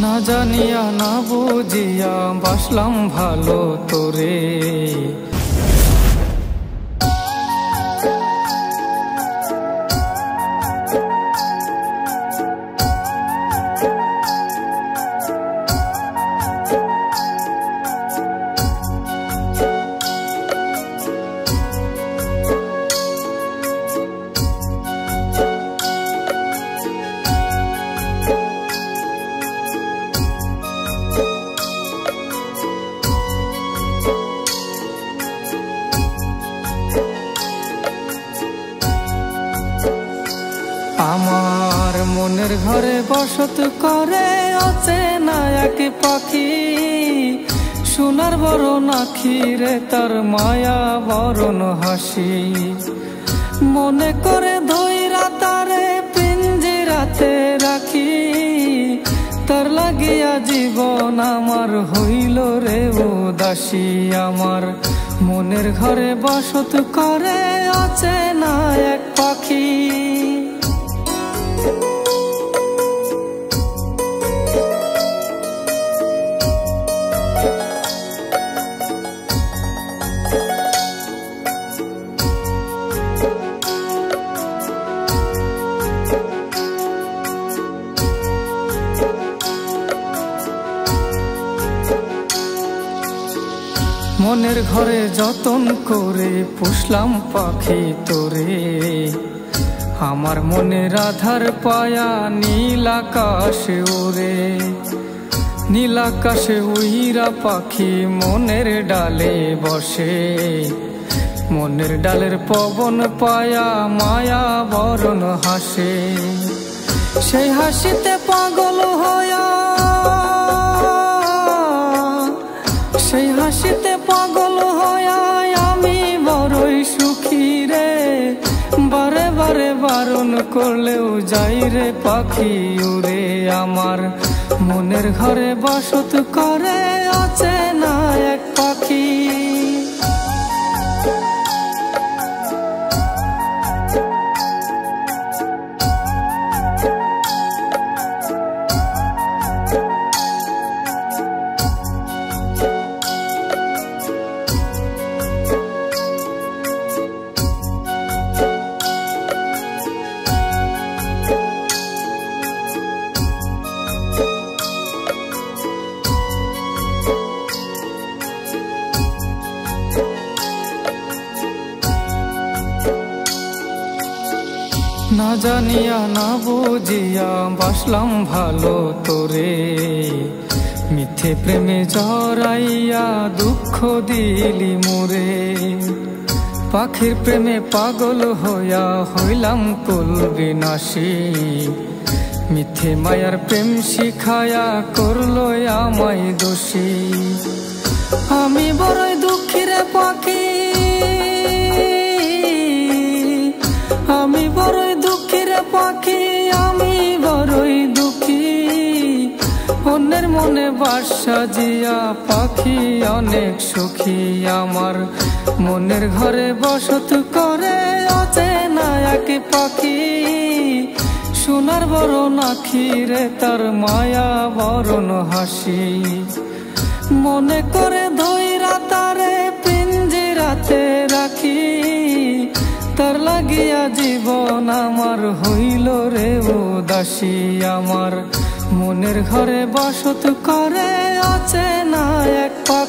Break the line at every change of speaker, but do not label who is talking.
না জানিয়া না বুঝিয়া বাসলাম ভালো তোরে। আমার মনের ঘরে বসত করে অচেনা এক পাখি, সোনার বরণ আখি রে তার মায়া বরণ হাসি। মনে করে ধইরা তারে পিঞ্জিরাতে রাখি, তার লাগিয়া জীবন আমার হইল রে উদাসী। আমার মনের ঘরে বসত করে অচেনা এক পাখি। মনের ঘরে যতন করে পুষলাম পাখি তোরে, আমার মনের আধার পায়া নীল আকাশে ওরে। নীল আকাশে উইরা পাখি মনের ডালে বসে, মনের ডালের পবন পায়া মায়া বরণ হাসে। সেই হাসিতে পাগল হয়া, সেই হাসিতে পাগল হয়া আমি বড়ই সুখী রে। বারে বারে বারণ করলেও যাই রে পাখি উড়ে। আমার মনের ঘরে বসত করে অচেনা এক পাখি। না জানিয়া না বুঝিয়া বাসলাম ভালো তোরে, মিথ্যে প্রেমে জড়াইয়া দুঃখ দিলি মোরে। পাখির প্রেমে পাগল হইয়া হইলাম কুল বিনাশী, মিথ্যে মায়ার প্রেম শিখায়া করলো আমায় দোষী। আমি বড়ই দুঃখী রে পাখি, আমি বড়ই দুঃখী রে পাখি, আমি বড়ই দুঃখী। অন্যের মনে বাস সাজিয়া পাখি অনেক সুখী। আমার মনের ঘরে বসত করে অচেনা এক পাখি, সোনার বরণ আখি রে তার মায়া বরণ হাসি। মনে করে ধইরা তারে পিঞ্জিরাতে রাখি, তার লাগিয়া জীবন আমার হইল রে উদাসী। আমার মনের ঘরে বসত করে অচেনা এক পাখি।